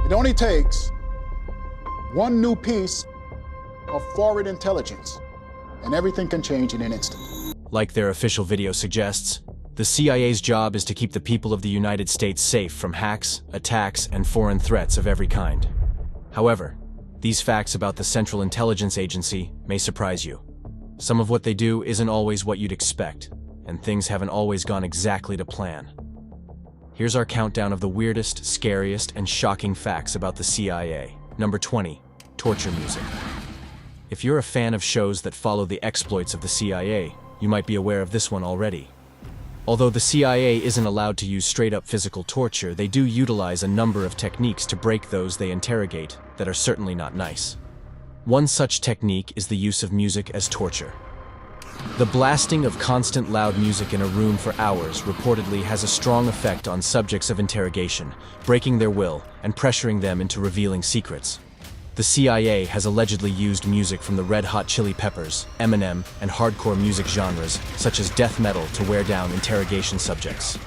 It only takes one new piece of foreign intelligence, and everything can change in an instant. Like their official video suggests, the CIA's job is to keep the people of the United States safe from hacks, attacks, and foreign threats of every kind. However, these facts about the Central Intelligence Agency may surprise you. Some of what they do isn't always what you'd expect, and things haven't always gone exactly to plan. Here's our countdown of the weirdest, scariest, and shocking facts about the CIA. Number 20. Torture music. If you're a fan of shows that follow the exploits of the CIA, you might be aware of this one already. Although the CIA isn't allowed to use straight-up physical torture, they do utilize a number of techniques to break those they interrogate that are certainly not nice. One such technique is the use of music as torture. The blasting of constant loud music in a room for hours reportedly has a strong effect on subjects of interrogation, breaking their will and pressuring them into revealing secrets. The CIA has allegedly used music from the Red Hot Chili Peppers, Eminem, and hardcore music genres, such as death metal, to wear down interrogation subjects.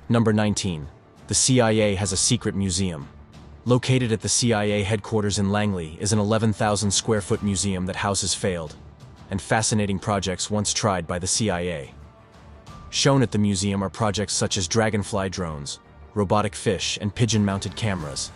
Number 19. The CIA has a secret museum. Located at the CIA headquarters in Langley is an 11,000 square foot museum that houses failed and fascinating projects once tried by the CIA. Shown at the museum are projects such as dragonfly drones, robotic fish, and pigeon-mounted cameras.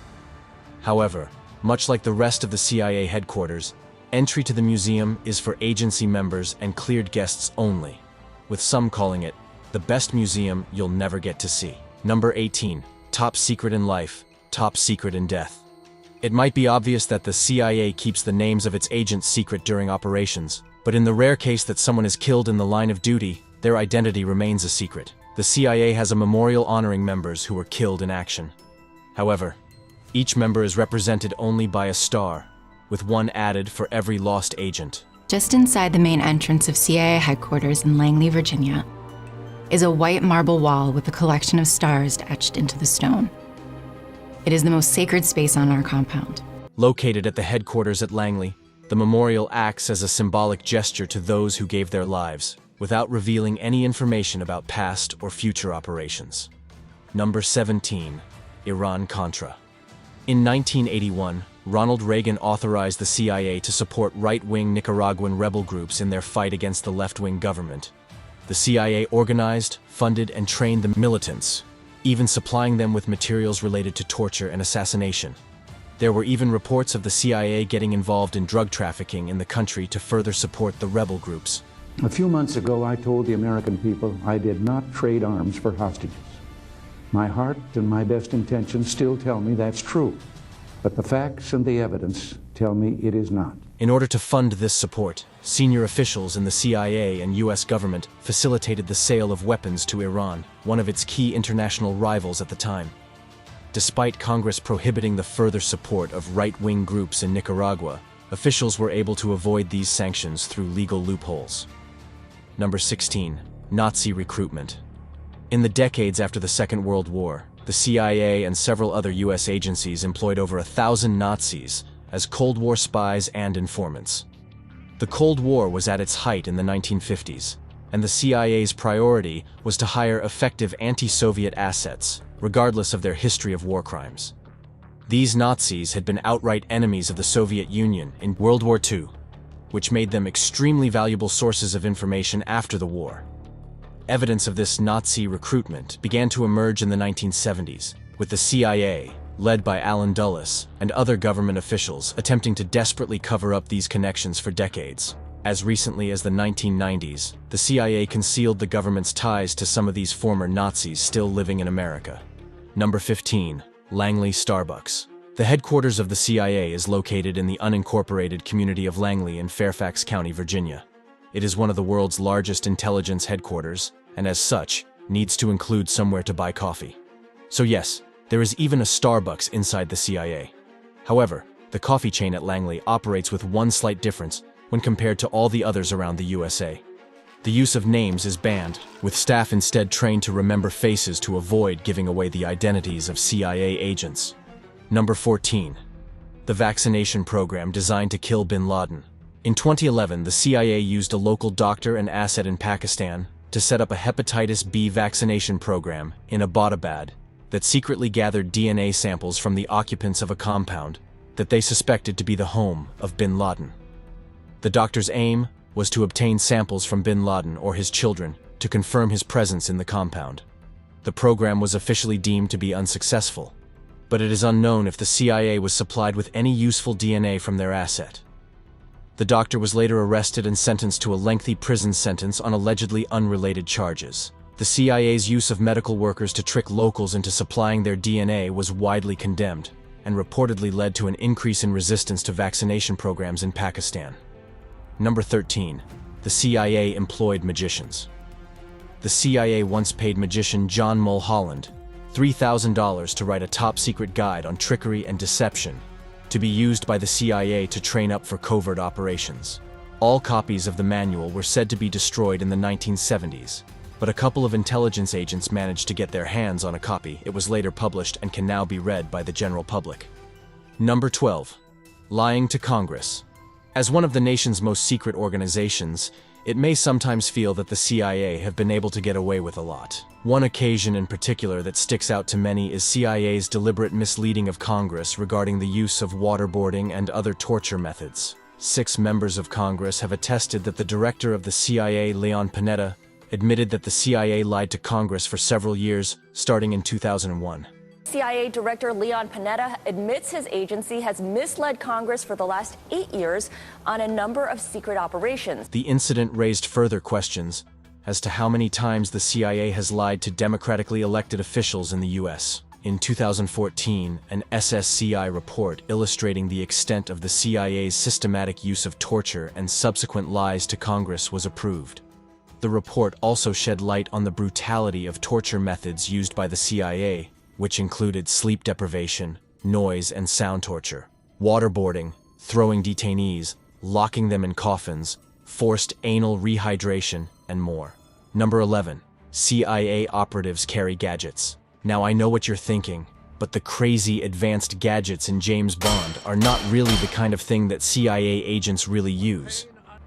However, much like the rest of the CIA headquarters, entry to the museum is for agency members and cleared guests only, with some calling it the best museum you'll never get to see. Number 18. Top secret in life, top secret in death. It might be obvious that the CIA keeps the names of its agents secret during operations, but in the rare case that someone is killed in the line of duty, their identity remains a secret. The CIA has a memorial honoring members who were killed in action. However, each member is represented only by a star, with one added for every lost agent. Just inside the main entrance of CIA headquarters in Langley, Virginia, is a white marble wall with a collection of stars etched into the stone. It is the most sacred space on our compound. Located at the headquarters at Langley, the memorial acts as a symbolic gesture to those who gave their lives, without revealing any information about past or future operations. Number 17. Iran-Contra. In 1981, Ronald Reagan authorized the CIA to support right-wing Nicaraguan rebel groups in their fight against the left-wing government. The CIA organized, funded, and trained the militants, even supplying them with materials related to torture and assassination. There were even reports of the CIA getting involved in drug trafficking in the country to further support the rebel groups. A few months ago, I told the American people I did not trade arms for hostages. My heart and my best intentions still tell me that's true, but the facts and the evidence tell me it is not. In order to fund this support, senior officials in the CIA and US government facilitated the sale of weapons to Iran, one of its key international rivals at the time. Despite Congress prohibiting the further support of right-wing groups in Nicaragua, officials were able to avoid these sanctions through legal loopholes. Number 16. Nazi recruitment. In the decades after the Second World War, the CIA and several other US agencies employed over 1,000 Nazis as Cold War spies and informants. The Cold War was at its height in the 1950s, and the CIA's priority was to hire effective anti-Soviet assets, regardless of their history of war crimes. These Nazis had been outright enemies of the Soviet Union in World War II, which made them extremely valuable sources of information after the war. Evidence of this Nazi recruitment began to emerge in the 1970s, with the CIA, led by Allen Dulles, and other government officials attempting to desperately cover up these connections for decades. As recently as the 1990s, the CIA concealed the government's ties to some of these former Nazis still living in America. Number 15. Langley Starbucks. The headquarters of the CIA is located in the unincorporated community of Langley in Fairfax County, Virginia. It is one of the world's largest intelligence headquarters, and as such, needs to include somewhere to buy coffee. So yes, there is even a Starbucks inside the CIA. However, the coffee chain at Langley operates with one slight difference when compared to all the others around the USA. The use of names is banned, with staff instead trained to remember faces to avoid giving away the identities of CIA agents. Number 14. The vaccination program designed to kill bin Laden. In 2011, the CIA used a local doctor and asset in Pakistan to set up a hepatitis B vaccination program in Abbottabad, that secretly gathered DNA samples from the occupants of a compound that they suspected to be the home of bin Laden. The doctor's aim was to obtain samples from bin Laden or his children to confirm his presence in the compound. The program was officially deemed to be unsuccessful, but it is unknown if the CIA was supplied with any useful DNA from their asset. The doctor was later arrested and sentenced to a lengthy prison sentence on allegedly unrelated charges. The CIA's use of medical workers to trick locals into supplying their DNA was widely condemned and reportedly led to an increase in resistance to vaccination programs in Pakistan. Number 13. The CIA employed magicians. The CIA once paid magician John Mulholland $3,000 to write a top-secret guide on trickery and deception to be used by the CIA to train up for covert operations. All copies of the manual were said to be destroyed in the 1970s, but a couple of intelligence agents managed to get their hands on a copy. It was later published and can now be read by the general public. Number 12. Lying to Congress. As one of the nation's most secret organizations, it may sometimes feel that the CIA have been able to get away with a lot. One occasion in particular that sticks out to many is CIA's deliberate misleading of Congress regarding the use of waterboarding and other torture methods. 6 members of Congress have attested that the director of the CIA, Leon Panetta, admitted that the CIA lied to Congress for several years, starting in 2001. CIA Director Leon Panetta admits his agency has misled Congress for the last 8 years on a number of secret operations. The incident raised further questions as to how many times the CIA has lied to democratically elected officials in the U.S. In 2014, an SSCI report illustrating the extent of the CIA's systematic use of torture and subsequent lies to Congress was approved. The report also shed light on the brutality of torture methods used by the CIA, which included sleep deprivation, noise and sound torture, waterboarding, throwing detainees, locking them in coffins, forced anal rehydration, and more. Number 11. CIA operatives carry gadgets. Now I know what you're thinking, but the crazy advanced gadgets in James Bond are not really the kind of thing that CIA agents really use.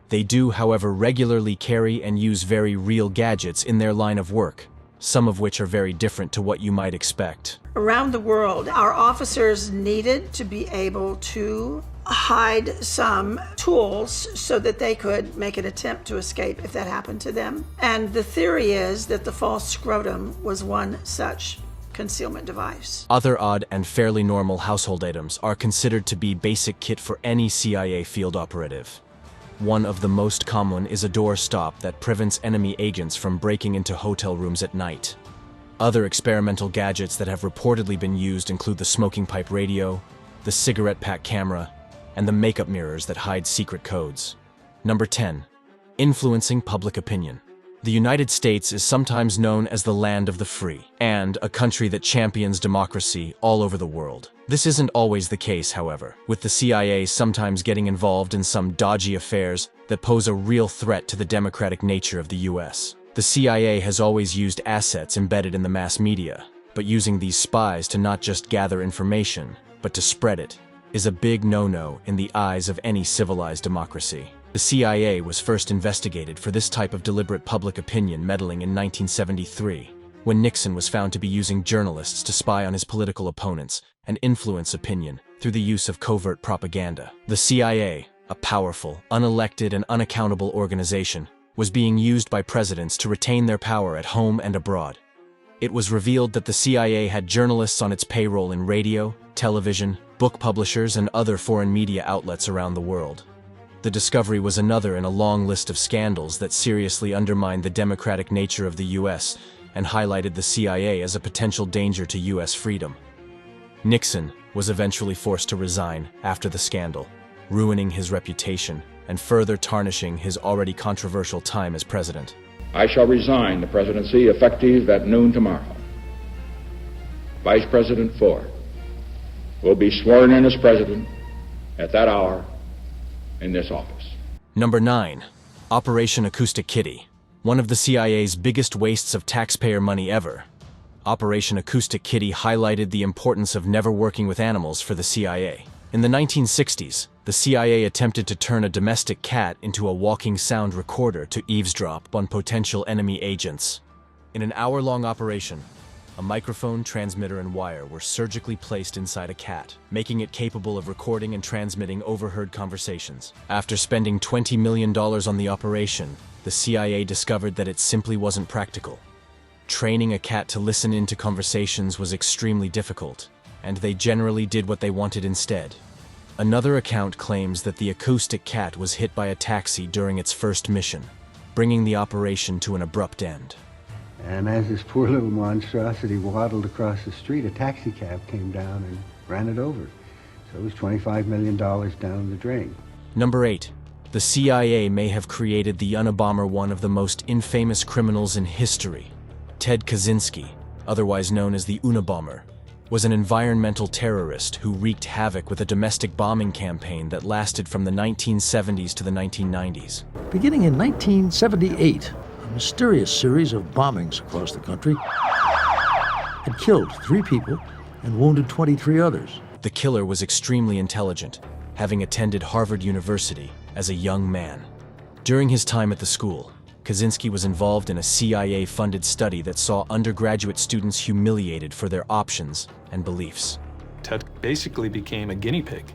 They do, however, regularly carry and use very real gadgets in their line of work, some of which are very different to what you might expect. Around the world, our officers needed to be able to hide some tools so that they could make an attempt to escape if that happened to them. And the theory is that the false scrotum was one such concealment device. Other odd and fairly normal household items are considered to be basic kit for any CIA field operative. One of the most common is a door stop that prevents enemy agents from breaking into hotel rooms at night. Other experimental gadgets that have reportedly been used include the smoking pipe radio, the cigarette pack camera, and the makeup mirrors that hide secret codes. Number 10. Influencing public opinion. The United States is sometimes known as the land of the free, and a country that champions democracy all over the world. This isn't always the case, however, with the CIA sometimes getting involved in some dodgy affairs that pose a real threat to the democratic nature of the US. The CIA has always used assets embedded in the mass media, but using these spies to not just gather information, but to spread it, is a big no-no in the eyes of any civilized democracy. The CIA was first investigated for this type of deliberate public opinion meddling in 1973, when Nixon was found to be using journalists to spy on his political opponents and influence opinion through the use of covert propaganda. The CIA, a powerful, unelected, and unaccountable organization, was being used by presidents to retain their power at home and abroad. It was revealed that the CIA had journalists on its payroll in radio, television, book publishers, and other foreign media outlets around the world. The discovery was another in a long list of scandals that seriously undermined the democratic nature of the US and highlighted the CIA as a potential danger to US freedom. Nixon was eventually forced to resign after the scandal, ruining his reputation and further tarnishing his already controversial time as president. I shall resign the presidency effective at noon tomorrow. Vice President Ford will be sworn in as president at that hour in this office. Number 9. Operation Acoustic Kitty. One of the CIA's biggest wastes of taxpayer money ever. Operation Acoustic Kitty highlighted the importance of never working with animals for the CIA. In the 1960s, the CIA attempted to turn a domestic cat into a walking sound recorder to eavesdrop on potential enemy agents. In an hour-long operation, a microphone, transmitter, and wire were surgically placed inside a cat, making it capable of recording and transmitting overheard conversations. After spending $20 million on the operation, the CIA discovered that it simply wasn't practical. Training a cat to listen into conversations was extremely difficult, and they generally did what they wanted instead. Another account claims that the acoustic cat was hit by a taxi during its first mission, bringing the operation to an abrupt end. And as this poor little monstrosity waddled across the street, a taxi cab came down and ran it over. So it was $25 million down the drain. Number 8. The CIA may have created the Unabomber, one of the most infamous criminals in history. Ted Kaczynski, otherwise known as the Unabomber, was an environmental terrorist who wreaked havoc with a domestic bombing campaign that lasted from the 1970s to the 1990s. Beginning in 1978, a mysterious series of bombings across the country had killed 3 people and wounded 23 others. The killer was extremely intelligent, having attended Harvard University as a young man. During his time at the school, Kaczynski was involved in a CIA-funded study that saw undergraduate students humiliated for their options and beliefs. Ted basically became a guinea pig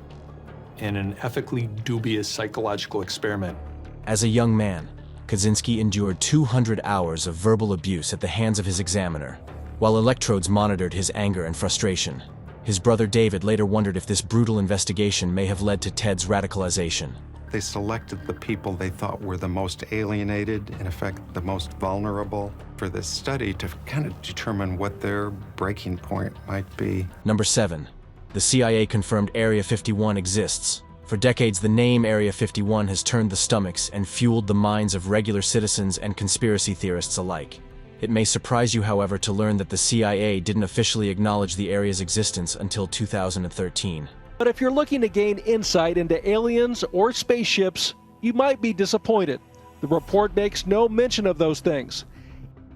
in an ethically dubious psychological experiment. As a young man, Kaczynski endured 200 hours of verbal abuse at the hands of his examiner, while electrodes monitored his anger and frustration. His brother David later wondered if this brutal investigation may have led to Ted's radicalization. They selected the people they thought were the most alienated, in effect, the most vulnerable for this study to kind of determine what their breaking point might be. Number 7. The CIA confirmed Area 51 exists. For decades, the name Area 51 has turned the stomachs and fueled the minds of regular citizens and conspiracy theorists alike. It may surprise you, however, to learn that the CIA didn't officially acknowledge the area's existence until 2013. But if you're looking to gain insight into aliens or spaceships, you might be disappointed. The report makes no mention of those things.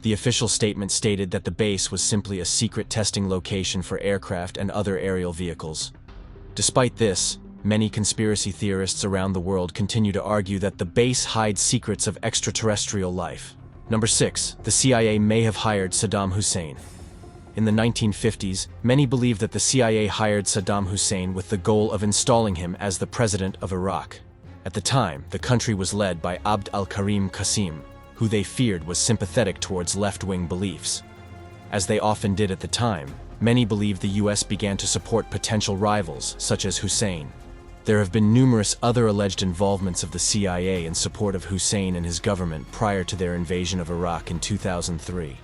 The official statement stated that the base was simply a secret testing location for aircraft and other aerial vehicles. Despite this, many conspiracy theorists around the world continue to argue that the base hides secrets of extraterrestrial life. Number 6. The CIA may have hired Saddam Hussein. In the 1950s, many believed that the CIA hired Saddam Hussein with the goal of installing him as the president of Iraq. At the time, the country was led by Abd al-Karim Qasim, who they feared was sympathetic towards left-wing beliefs. As they often did at the time, many believed the US began to support potential rivals, such as Hussein. There have been numerous other alleged involvements of the CIA in support of Hussein and his government prior to their invasion of Iraq in 2003.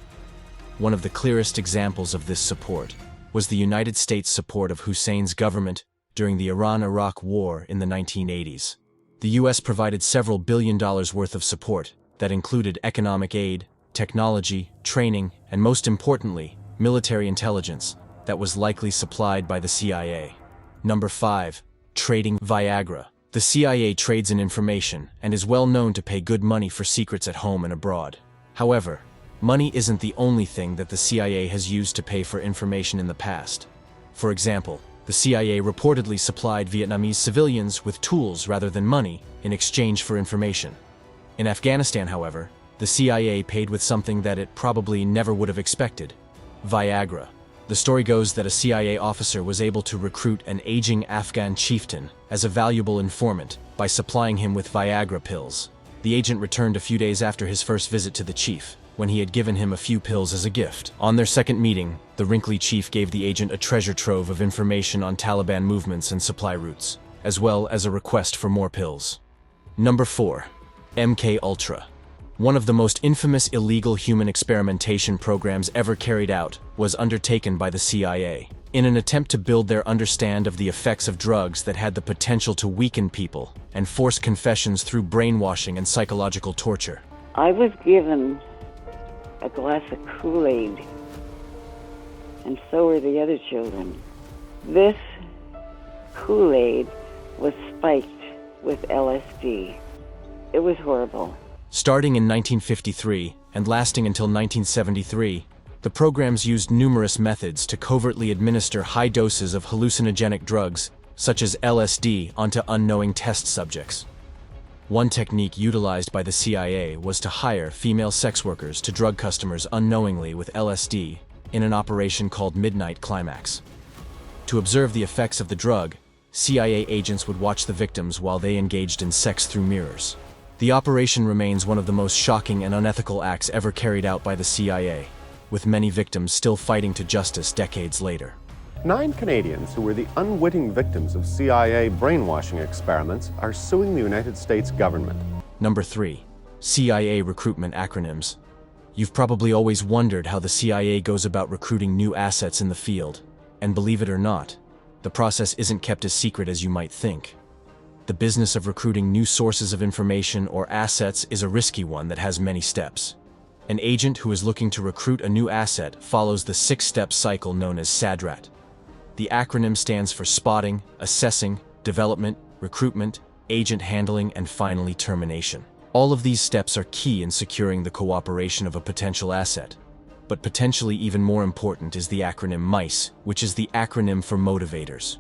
One of the clearest examples of this support was the United States' support of Hussein's government during the Iran-Iraq War in the 1980s. The US provided several $billion worth of support that included economic aid, technology, training, and most importantly, military intelligence that was likely supplied by the CIA. Number 5. Trading Viagra. The CIA trades in information and is well known to pay good money for secrets at home and abroad. However, money isn't the only thing that the CIA has used to pay for information in the past. For example, the CIA reportedly supplied Vietnamese civilians with tools rather than money in exchange for information. In Afghanistan, however, the CIA paid with something that it probably never would have expected: Viagra. The story goes that a CIA officer was able to recruit an aging Afghan chieftain as a valuable informant by supplying him with Viagra pills. The agent returned a few days after his first visit to the chief, when he had given him a few pills as a gift. On their second meeting, the wrinkly chief gave the agent a treasure trove of information on Taliban movements and supply routes, as well as a request for more pills. Number 4. MK-Ultra. One of the most infamous illegal human experimentation programs ever carried out was undertaken by the CIA, in an attempt to build their understanding of the effects of drugs that had the potential to weaken people and force confessions through brainwashing and psychological torture. I was given a glass of Kool-Aid, and so were the other children. This Kool-Aid was spiked with LSD. It was horrible. Starting in 1953 and lasting until 1973, the programs used numerous methods to covertly administer high doses of hallucinogenic drugs, such as LSD, onto unknowing test subjects. One technique utilized by the CIA was to hire female sex workers to drug customers unknowingly with LSD in an operation called Midnight Climax. To observe the effects of the drug, CIA agents would watch the victims while they engaged in sex through mirrors. The operation remains one of the most shocking and unethical acts ever carried out by the CIA, with many victims still fighting to justice decades later. 9 Canadians who were the unwitting victims of CIA brainwashing experiments are suing the United States government. Number 3. CIA recruitment acronyms. You've probably always wondered how the CIA goes about recruiting new assets in the field. And believe it or not, the process isn't kept as secret as you might think. The business of recruiting new sources of information or assets is a risky one that has many steps. An agent who is looking to recruit a new asset follows the 6-step cycle known as SADRAT. The acronym stands for spotting, assessing, development, recruitment, agent handling, and finally termination. All of these steps are key in securing the cooperation of a potential asset. But potentially even more important is the acronym MICE, which is the acronym for motivators,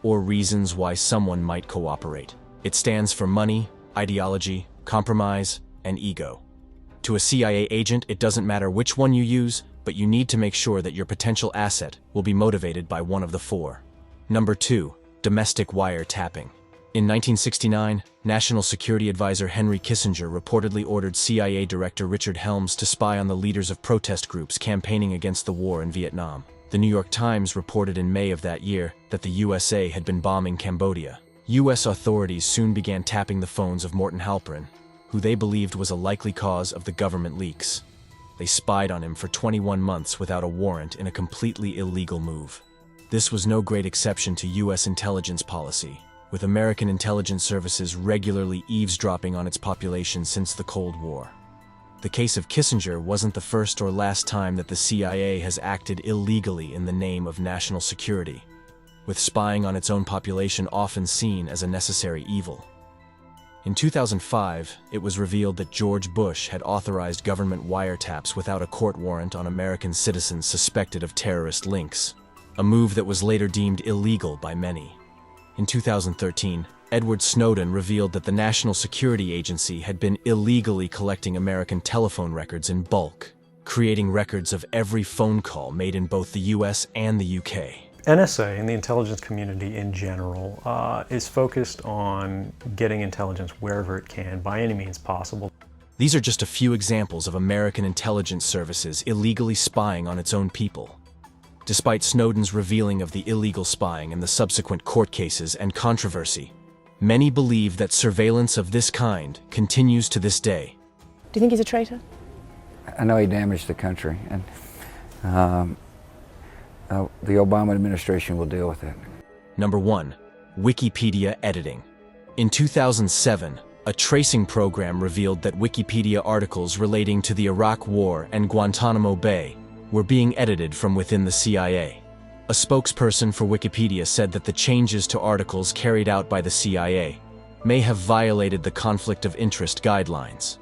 or reasons why someone might cooperate. It stands for money, ideology, compromise, and ego. To a CIA agent, it doesn't matter which one you use, but you need to make sure that your potential asset will be motivated by one of the 4. Number 2. Domestic wiretapping. In 1969, National Security Advisor Henry Kissinger reportedly ordered CIA Director Richard Helms to spy on the leaders of protest groups campaigning against the war in Vietnam. The New York Times reported in May of that year that the USA had been bombing Cambodia. U.S. authorities soon began tapping the phones of Morton Halperin, who they believed was a likely cause of the government leaks. They spied on him for 21 months without a warrant in a completely illegal move. This was no great exception to U.S. intelligence policy, with American intelligence services regularly eavesdropping on its population since the Cold War. The case of Kissinger wasn't the first or last time that the CIA has acted illegally in the name of national security, with spying on its own population often seen as a necessary evil. In 2005, it was revealed that George Bush had authorized government wiretaps without a court warrant on American citizens suspected of terrorist links, a move that was later deemed illegal by many. In 2013, Edward Snowden revealed that the National Security Agency had been illegally collecting American telephone records in bulk, creating records of every phone call made in both the US and the UK. NSA and the intelligence community in general is focused on getting intelligence wherever it can, by any means possible. These are just a few examples of American intelligence services illegally spying on its own people. Despite Snowden's revealing of the illegal spying and the subsequent court cases and controversy, many believe that surveillance of this kind continues to this day. Do you think he's a traitor? I know he damaged the country, and the Obama administration will deal with it. Number 1. Wikipedia editing. In 2007, a tracing program revealed that Wikipedia articles relating to the Iraq War and Guantanamo Bay were being edited from within the CIA. A spokesperson for Wikipedia said that the changes to articles carried out by the CIA may have violated the conflict of interest guidelines.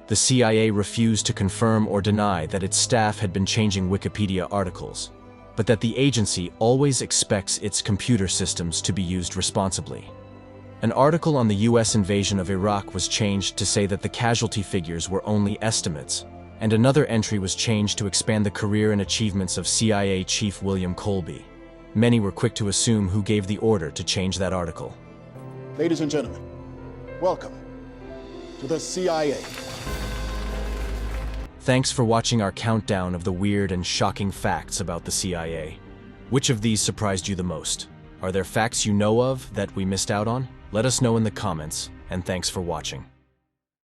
The CIA refused to confirm or deny that its staff had been changing Wikipedia articles, but that the agency always expects its computer systems to be used responsibly. An article on the U.S. invasion of Iraq was changed to say that the casualty figures were only estimates, and another entry was changed to expand the career and achievements of CIA Chief William Colby. Many were quick to assume who gave the order to change that article. Ladies and gentlemen, welcome to the CIA. Thanks for watching our countdown of the weird and shocking facts about the CIA. Which of these surprised you the most? Are there facts you know of that we missed out on? Let us know in the comments, and thanks for watching.